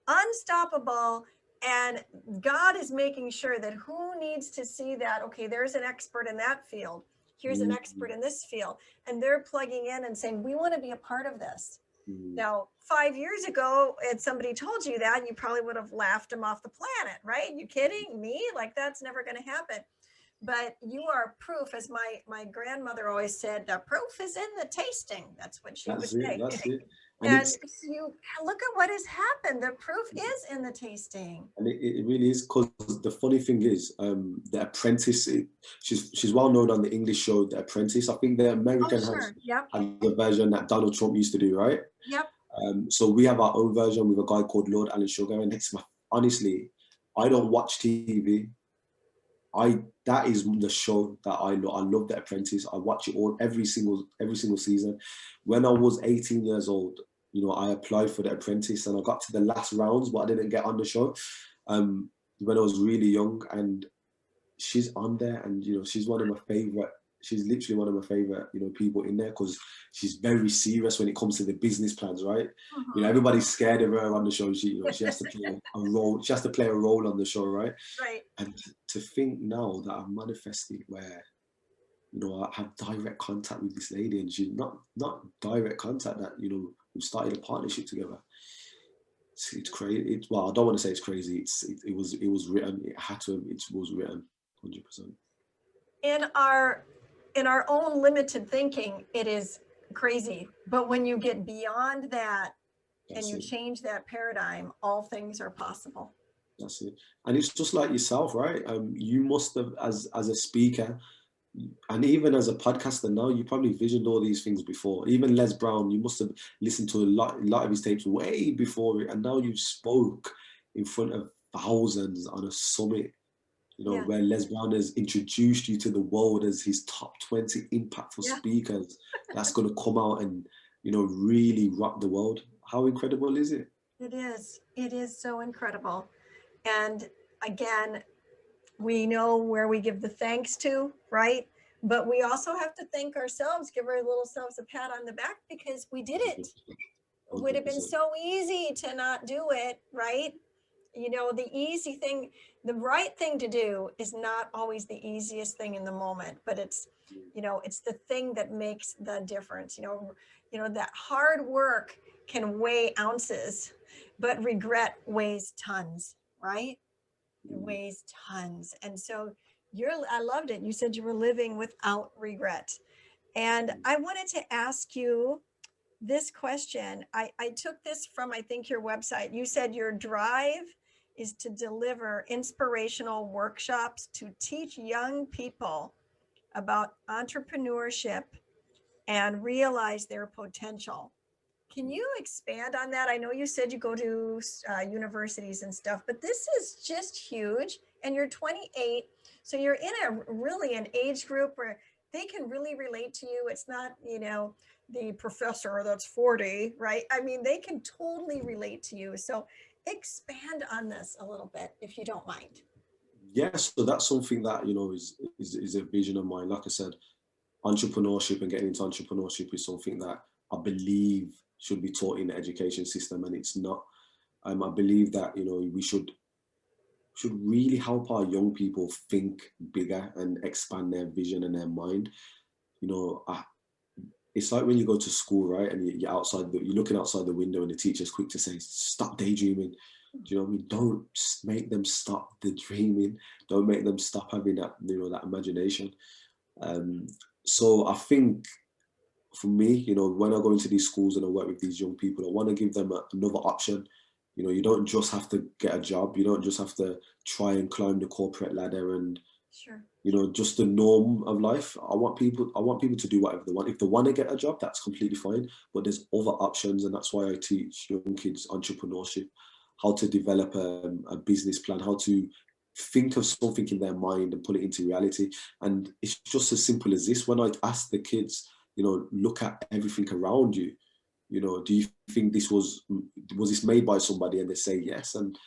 unstoppable. And God is making sure that who needs to see that, okay, there's an expert in that field. Here's an expert in this field. And they're plugging in and saying, we want to be a part of this. Now, 5 years ago, if somebody told you that, you probably would have laughed them off the planet, right? You kidding me? Like, that's never going to happen. But you are proof, as my grandmother always said, the proof is in the tasting. That's what she would say. That's it. And And it's you look at what has happened. The proof is in the tasting. and it really is, because the funny thing is, The Apprentice. She's well known on the English show The Apprentice. I think the Oh, American sure. Yep. has the version that Donald Trump used to do, right? Yep. So we have our own version with a guy called Lord Alan Sugar, and honestly, I don't watch TV. That is the show that I love. I love The Apprentice. I watch it every single season. When I was 18 years old, I applied for The Apprentice, and I got to the last rounds, but I didn't get on the show. When I was really young, and she's on there, and she's one of my favorite. She's literally one of my favorite, people in there, because she's very serious when it comes to the business plans, right? Everybody's scared of her on the show. She has to play a role. She has to play a role on the show, right? Right. And to think now that I've manifested where, I have direct contact with this lady, and she's not direct contact that, we've started a partnership together. It's crazy. Well, I don't want to say it's crazy. It was written. It had to. It was written, 100%. In our own limited thinking, it is crazy. But when you get beyond that and you change that paradigm, all things are possible. That's it. And it's just like yourself, right? You must have, as a speaker, and even as a podcaster now, you probably visioned all these things before. Even Les Brown, you must have listened to a lot of his tapes way before it, and now you've spoke in front of thousands on a summit, where Les Brown has introduced you to the world as his top 20 impactful speakers. That's going to come out and, really rock the world. How incredible is it? It is. It is so incredible. And again, we know where we give the thanks to, right? But we also have to thank ourselves, give our little selves a pat on the back, because we did it. It would have been so easy to not do it, right? The easy thing, the right thing to do is not always the easiest thing in the moment, but it's the thing that makes the difference. That hard work can weigh ounces, but regret weighs tons, right? It weighs tons. And so I loved it. You said you were living without regret. And I wanted to ask you this question. I took this from, I think, your website. You said your drive is to deliver inspirational workshops to teach young people about entrepreneurship and realize their potential. Can you expand on that? I know you said you go to universities and stuff, but this is just huge. And you're 28, so you're in really an age group where they can really relate to you. It's not, the professor that's 40, right? I mean, they can totally relate to you. So expand on this a little bit, if you don't mind. Yes, so that's something that, is a vision of mine. Like I said, entrepreneurship and getting into entrepreneurship is something that I believe should be taught in the education system, and it's not. I believe that, we should really help our young people think bigger and expand their vision and their mind. It's like when you go to school, right, and you're looking outside the window, and the teacher's quick to say, "Stop daydreaming." Do you know what I mean? Don't make them stop the dreaming. Don't make them stop having that, that imagination. So I think for me, when I go into these schools and I work with these young people, I want to give them another option. You don't just have to get a job. You don't just have to try and climb the corporate ladder and, sure, just the norm of life. I want people to do whatever they want. If they want to get a job, that's completely fine. But there's other options, and that's why I teach young kids entrepreneurship, how to develop a business plan, how to think of something in their mind and put it into reality. And it's just as simple as this. When I ask the kids, look at everything around you. Do you think this was this made by somebody? And they say yes. And,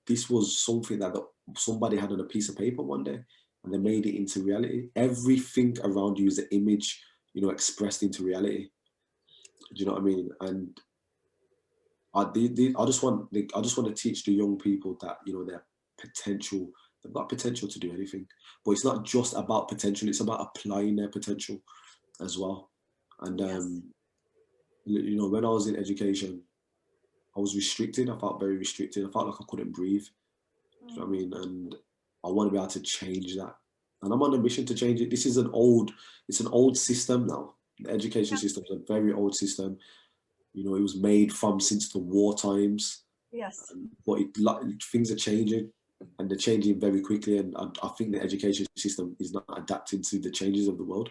this was something that somebody had on a piece of paper one day, and they made it into reality. Everything around you is an image, expressed into reality. Do you know what I mean? And I just want to teach the young people that, their potential, they've got potential to do anything. But it's not just about potential, it's about applying their potential as well. And when I was in education, I was restricted. I felt very restricted. I felt like I couldn't breathe. Do you know what I mean? And I want to be able to change that. And I'm on a mission to change it. This is an old system now. The education system is a very old system. You know, it was made from since the war times, Yes. but things are changing, and they're changing very quickly. And I think the education system is not adapting to the changes of the world.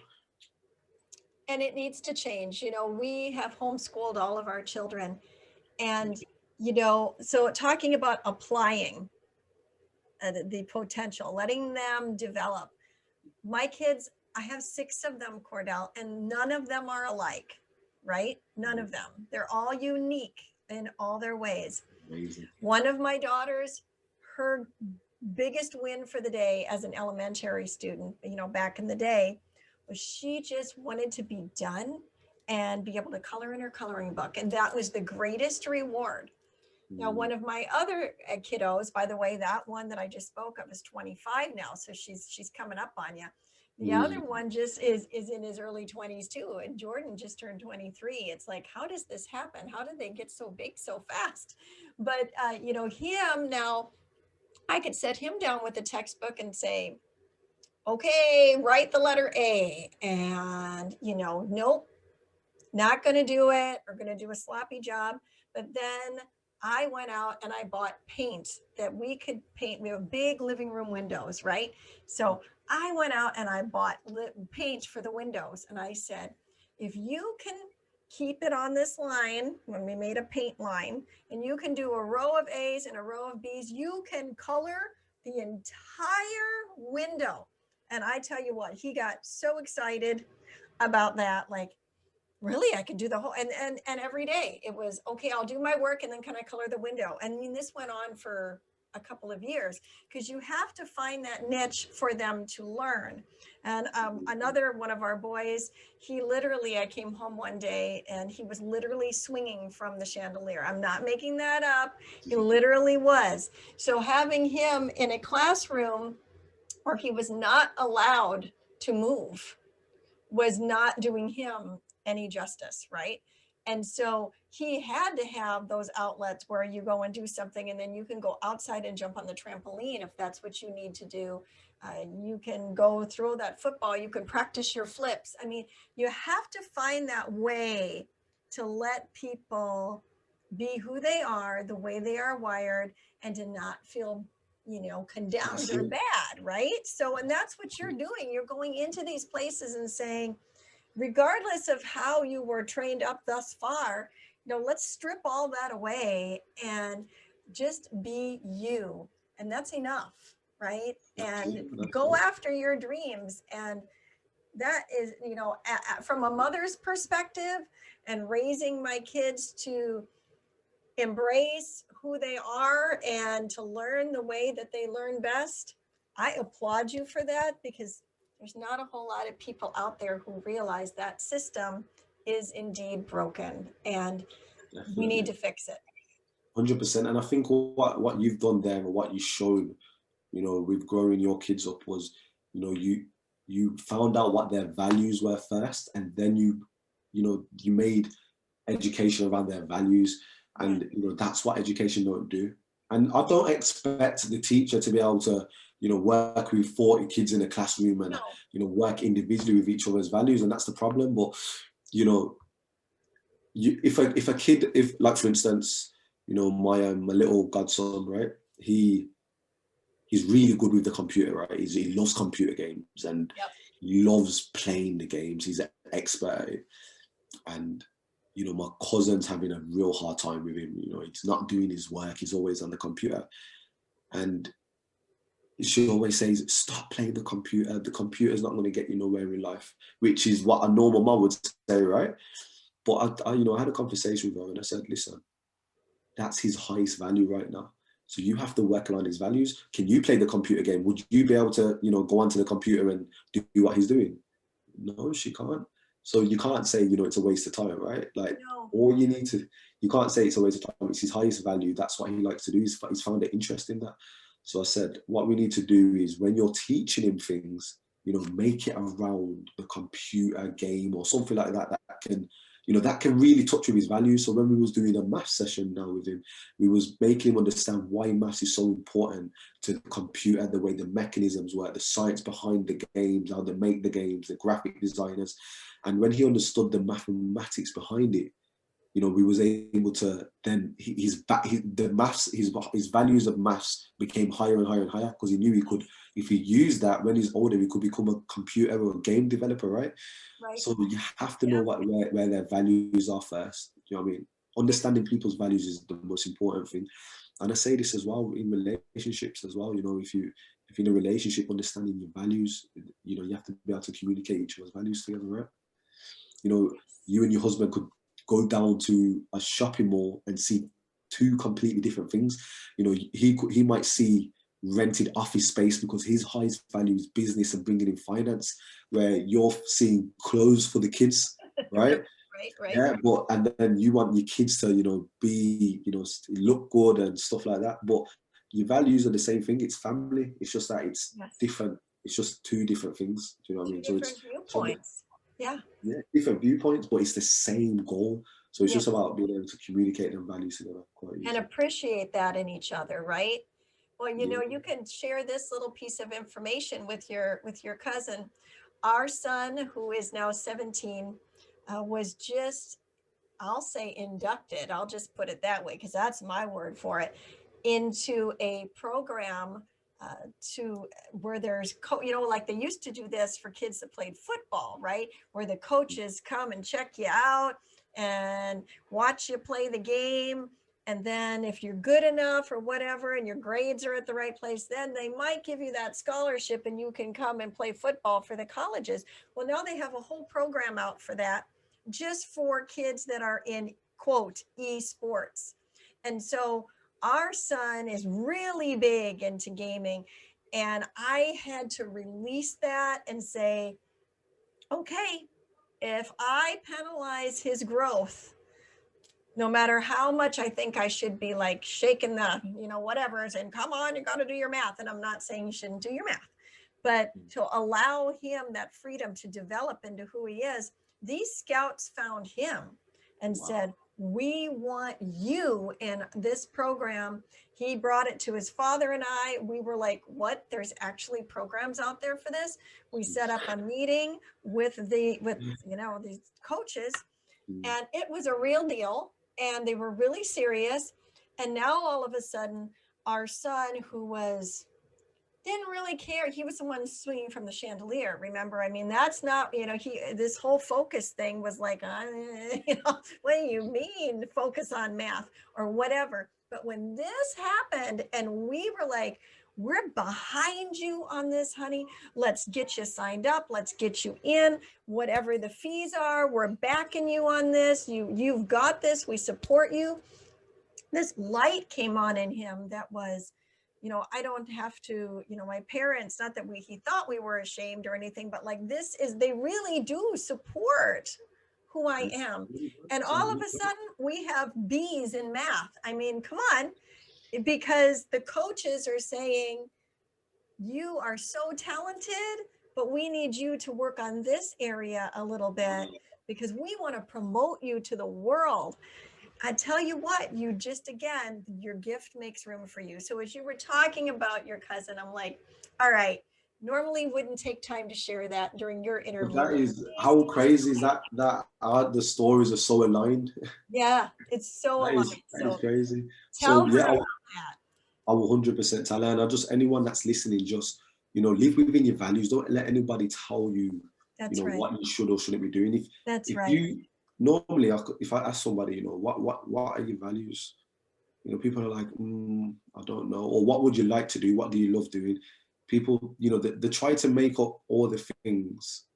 And it needs to change. You know, we have homeschooled all of our children, and, you know, so talking about applying the potential, letting them develop. My kids, I have 6 of them, Cordell, and none of them are alike, right? None of them. They're all unique in all their ways. Amazing. One of my daughters, her biggest win for the day as an elementary student, you know, back in the day, was she just wanted to be done and be able to color in her coloring book. And that was the greatest reward. Now, one of my other kiddos, by the way, that one that I just spoke of is 25 now. So she's coming up on you. The other one just is in his early 20s too. And Jordan just turned 23. It's like, how does this happen? How did they get so big so fast? But, you know, him now, I could set him down with the textbook and say, okay, write the letter A. And, you know, nope, not going to do it, or going to do a sloppy job. But then I went out and I bought paint that we could paint. We have big living room windows, right? So I went out and I bought paint for the windows. And I said, if you can keep it on this line, when we made a paint line, and you can do a row of A's and a row of B's, you can color the entire window. And I tell you what, he got so excited about that. Like, really, I could do the whole, and every day it was, okay, I'll do my work and then can I color the window? And I mean, this went on for a couple of years, because you have to find that niche for them to learn. And another one of our boys, he literally, I came home one day and he was literally swinging from the chandelier. I'm not making that up. He literally was. So having him in a classroom where he was not allowed to move was not doing him any justice, right? And so he had to have those outlets where you go and do something, and then you can go outside and jump on the trampoline if that's what you need to do. You can go throw that football, you can practice your flips. I mean, you have to find that way to let people be who they are, the way they are wired, and to not feel, you know, condemned or bad, right? So, and that's what you're doing. You're going into these places and saying, regardless of how you were trained up thus far, you know, let's strip all that away and just be you. And that's enough, right? And go after your dreams. And that is, you know, from a mother's perspective, and raising my kids to embrace who they are and to learn the way that they learn best, I applaud you for that, because there's not a whole lot of people out there who realize that system is indeed broken, and we need to fix it. 100%. And I think what you've done there and what you've shown, you know, with growing your kids up was, you know, you found out what their values were first, and then you made education around their values. And, you know, that's what education don't do. And I don't expect the teacher to be able to, you know, work with 40 kids in a classroom and, you know, work individually with each other's values. And that's the problem. But, you know, if a kid, like, for instance, you know, my little godson, right? He's really good with the computer, right? He loves computer games and he loves playing the games. He's an expert at it. And, you know, my cousin's having a real hard time with him. You know, he's not doing his work. He's always on the computer. And she always says, stop playing the computer. The computer's not going to get you nowhere in life, which is what a normal mom would say, right? But I had a conversation with her and I said, listen, that's his highest value right now. So you have to work around his values. Can you play the computer game? Would you be able to, you know, go onto the computer and do what he's doing? No, she can't. So you can't say, you know, it's a waste of time, right? Like, all you need to, you can't say it's a waste of time. It's his highest value. That's what he likes to do. He's found it interesting, that. So I said, what we need to do is, when you're teaching him things, you know, make it around the computer game or something like that, that can, you know, that can really touch with his values. So when we was doing a math session now with him, we was making him understand why maths is so important to the computer, the way the mechanisms work, the science behind the games, how they make the games, the graphic designers. And when he understood the mathematics behind it, you know, we was able to then his values of maths became higher and higher and higher, because he knew he could, if he used that when he's older, he could become a computer or a game developer, right? Right. So you have to know where their values are first. Do you know what I mean? Understanding people's values is the most important thing. And I say this as well in relationships as well. You know, if you're in a relationship, understanding your values, you know, you have to be able to communicate each other's values together, right? You know, you and your husband could go down to a shopping mall and see two completely different things. You know, he might see rented office space because his highest value is business and bringing in finance, where you're seeing clothes for the kids, right? Right. Yeah, but and then you want your kids to, you know, be, you know, look good and stuff like that. But your values are the same thing. It's family. It's just that it's different. It's just two different things. Do you know what I mean? So Different viewpoints. Yeah, different viewpoints, but it's the same goal. So it's just about being able to communicate them values together quite easily. And appreciate that in each other, right? Well, you know, you can share this little piece of information with your cousin. Our son, who is now 17, was just, I'll say inducted, I'll just put it that way because that's my word for it, into a program to where there's, you know, like they used to do this for kids that played football, right? Where the coaches come and check you out and watch you play the game. And then if you're good enough or whatever, and your grades are at the right place, then they might give you that scholarship and you can come and play football for the colleges. Well, now they have a whole program out for that, just for kids that are in, quote, esports. And so our son is really big into gaming. And I had to release that and say, okay, if I penalize his growth, no matter how much I think I should be like shaking the, you know, whatever, and come on, you got to do your math. And I'm not saying you shouldn't do your math, but to allow him that freedom to develop into who he is. These scouts found him and said, we want you in this program. He brought it to his father and I. We were like, what? There's actually programs out there for this. We set up a meeting with you know, these coaches, and it was a real deal. And they were really serious. And now all of a sudden, our son, who didn't really care. He was the one swinging from the chandelier. Remember, I mean, that's not, you know, this whole focus thing was like, you know, what do you mean focus on math or whatever? But when this happened and we were like, we're behind you on this, honey. Let's get you signed up. Let's get you in, whatever the fees are. We're backing you on this. You've got this. We support you. This light came on in him that was, you know, I don't have to, you know, my parents, not that he thought we were ashamed or anything, but like they really do support who I am. And all of a sudden we have B's in math. I mean, come on, because the coaches are saying, you are so talented, but we need you to work on this area a little bit because we want to promote you to the world. I tell you what, you just, again, your gift makes room for you. So as you were talking about your cousin, I'm like, all right, normally wouldn't take time to share that during your interview. That is, how crazy is that the stories are so aligned. Yeah, it's so aligned. That is crazy. Tell So yeah, her about that. I will 100% tell her. And I just, anyone that's listening, just, you know, live within your values. Don't let anybody tell you, That's you know, right. what you should or shouldn't be doing. If right. you normally, if I ask somebody, you know, what are your values? You know, people are like, I don't know. Or what would you like to do? What do you love doing? People, you know, they try to make up all the things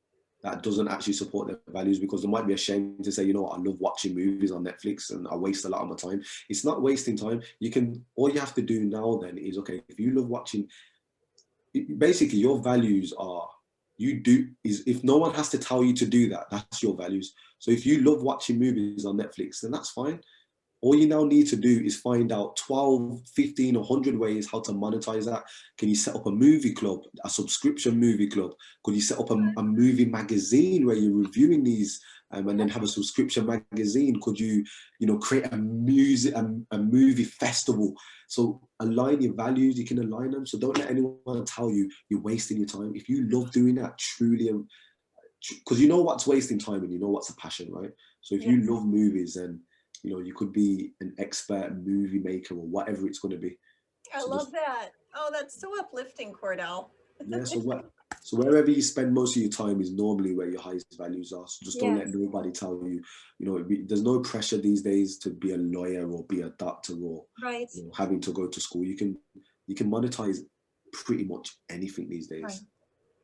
that doesn't actually support their values, because they might be ashamed to say, you know what, I love watching movies on Netflix and I waste a lot of my time. It's not wasting time. All you have to do now then is, okay, if you love watching, basically your values are, if no one has to tell you to do that, that's your values. So if you love watching movies on Netflix, then that's fine. All you now need to do is find out 12, 15, 100 ways how to monetize that. Can you set up a movie club, a subscription movie club? Could you set up a movie magazine where you're reviewing these and then have a subscription magazine? Could you, you know, create a movie festival? So align your values, you can align them. So don't let anyone tell you you're wasting your time. If you love doing that truly, because you know what's wasting time and you know what's a passion, right? So if you love movies, then You know, you could be an expert movie maker or whatever it's going to be. I So love just, that. Oh, that's so uplifting, Cordell. yeah, so wherever you spend most of your time is normally where your highest values are. So just don't let Yes. nobody tell you, you know, there's no pressure these days to be a lawyer or be a doctor or, Right. you know, having to go to school. You can monetize pretty much anything these Right. days.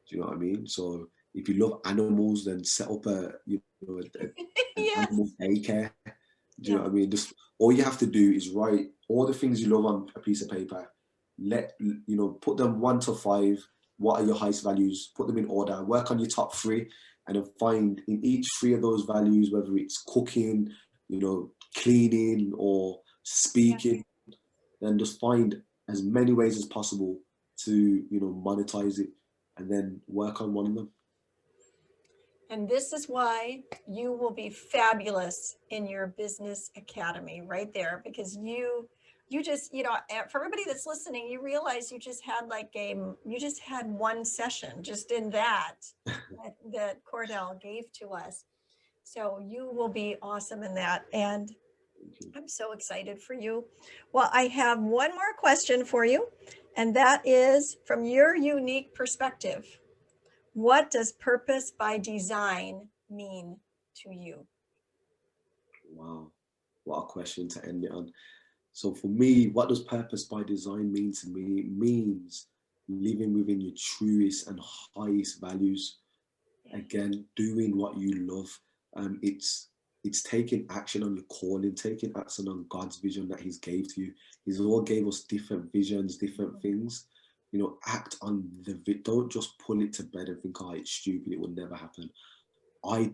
Do you know what I mean? So if you love animals, then set up an Yes. animal daycare. Do you know Yeah. what I mean? Just all you have to do is write all the things you love on a piece of paper. Put them 1 to 5. What are your highest values? Put them in order. Work on your top 3, and then find in each 3 of those values, whether it's cooking, you know, cleaning or speaking, then just find as many ways as possible to, you know, monetize it, and then work on one of them. And this is why you will be fabulous in your business academy right there, because you just, for everybody that's listening, you realize you just had you just had one session just in that Cordell gave to us. So you will be awesome in that. And I'm so excited for you. Well, I have one more question for you, and that is, from your unique perspective, what does purpose by design mean to you? Wow, what a question to end it on. So for me, what does purpose by design mean to me? It means living within your truest and highest values. Again, doing what you love. It's taking action on your calling, taking action on God's vision that He's gave to you. He's all gave us different visions, different things. You know, act on don't just pull it to bed and think, oh, it's stupid, it will never happen. I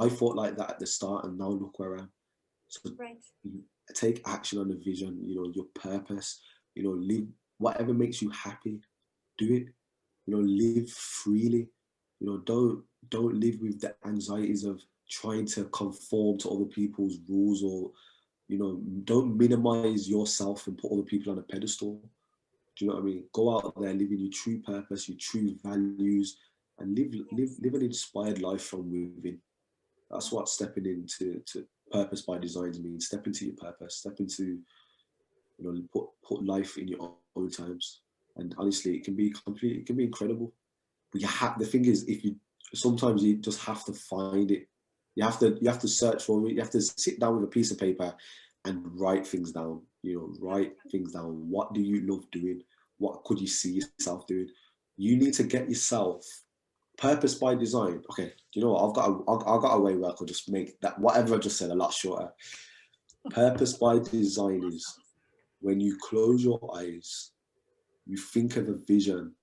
thought like that at the start, and now look where I am. So Right. take action on the vision, you know, your purpose, you know, live whatever makes you happy, do it, you know, live freely, you know, don't live with the anxieties of trying to conform to other people's rules, or, you know, don't minimize yourself and put other people on a pedestal. Do you know what I mean? Go out there, live in your true purpose, your true values, and live an inspired life from within. That's what stepping into purpose by design means. Step into your purpose. Step into, you know, put life in your own terms. And honestly, it can be incredible. But the thing is, sometimes you just have to find it. You have to search for it. You have to sit down with a piece of paper and write things down. You know, write things down. What do you love doing? What could you see yourself doing? You need to get yourself purpose by design. Okay, do you know what? I've got a way where I could just make that whatever I just said a lot shorter. Purpose by design is when you close your eyes, you think of a vision,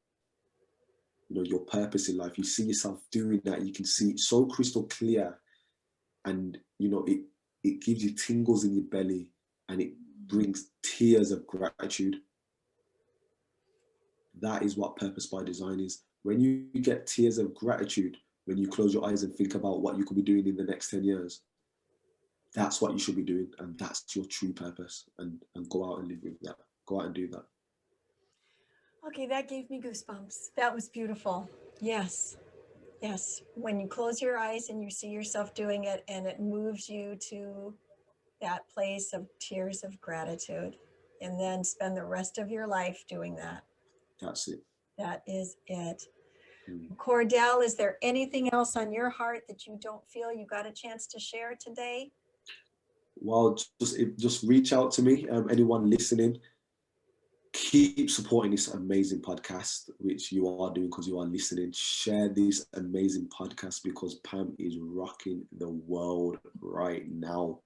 you know, your purpose in life. You see yourself doing that. You can see it so crystal clear, and you know it gives you tingles in your belly, and it brings tears of gratitude. That is what purpose by design is. When you get tears of gratitude, when you close your eyes and think about what you could be doing in the next 10 years, that's what you should be doing. And that's your true purpose. And go out and live with that. Go out and do that. Okay, that gave me goosebumps. That was beautiful. Yes. Yes. When you close your eyes and you see yourself doing it, and it moves you to that place of tears of gratitude, and then spend the rest of your life doing that. That's it. That is it. Mm. Cordell, is there anything else on your heart that you don't feel you got a chance to share today? Well, just reach out to me. Anyone listening, keep supporting this amazing podcast, which you are doing because you are listening. Share this amazing podcast because Pam is rocking the world right now.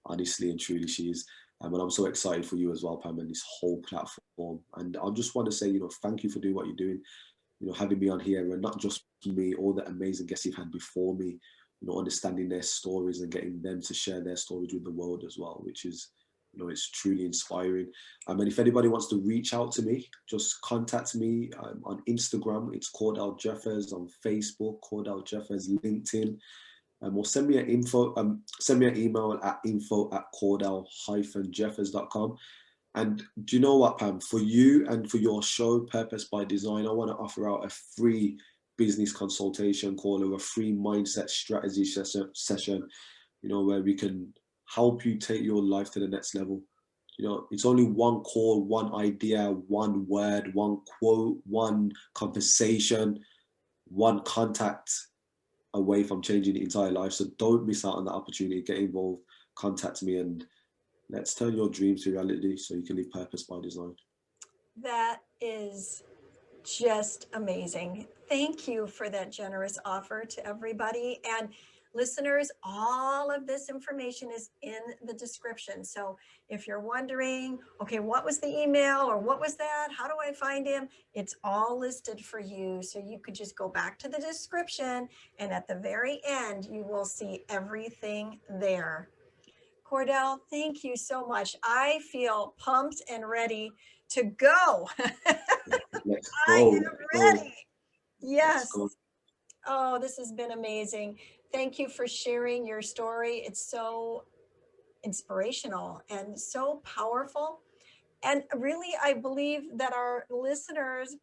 Honestly and truly, she is. And I'm so excited for you as well, Pam, and this whole platform. And I just want to say, you know, thank you for doing what you're doing, you know, having me on here, and not just me, all the amazing guests you've had before me, you know, understanding their stories and getting them to share their stories with the world as well, which is, you know, it's truly inspiring. And if anybody wants to reach out to me, just contact me on Instagram. It's Cordell Jeffers. On Facebook, Cordell Jeffers. LinkedIn. Or send me an email at info@cordell-jeffers.com. And do you know what, Pam? For you and for your show, Purpose by Design, I want to offer out a free business consultation call, or a free mindset strategy session, you know, where we can help you take your life to the next level. You know, it's only one call, one idea, one word, one quote, one conversation, one contact away from changing the entire life. So don't miss out on that opportunity. Get involved, contact me, and let's turn your dreams to reality so you can live purpose by design. That is just amazing. Thank you for that generous offer to everybody. And listeners, all of this information is in the description. So if you're wondering, okay, what was the email or what was that? How do I find him? It's all listed for you. So you could just go back to the description, and at the very end, you will see everything there. Cordell, thank you so much. I feel pumped and ready to go. Let's I go. am Let's go. ready. Yes. Let's go. Oh, this has been amazing. Thank you for sharing your story. It's so inspirational and so powerful. And really, I believe that our listeners,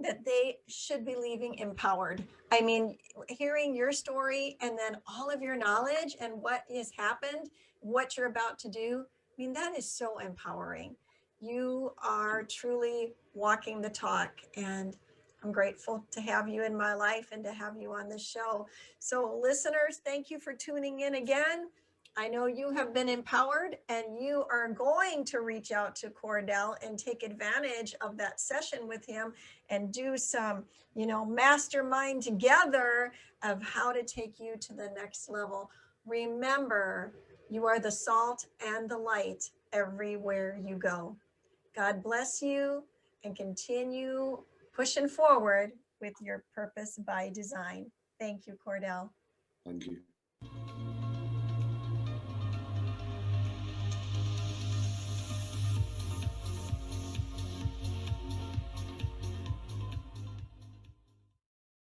that they should be leaving empowered. I mean, hearing your story and then all of your knowledge and what has happened, what you're about to do, I mean, that is so empowering. You are truly walking the talk, and I'm grateful to have you in my life and to have you on this show. So listeners, thank you for tuning in again. I know you have been empowered, and you are going to reach out to Cordell and take advantage of that session with him and do some, mastermind together of how to take you to the next level. Remember, you are the salt and the light everywhere you go. God bless you, and continue pushing forward with your purpose by design. Thank you, Cordell. Thank you.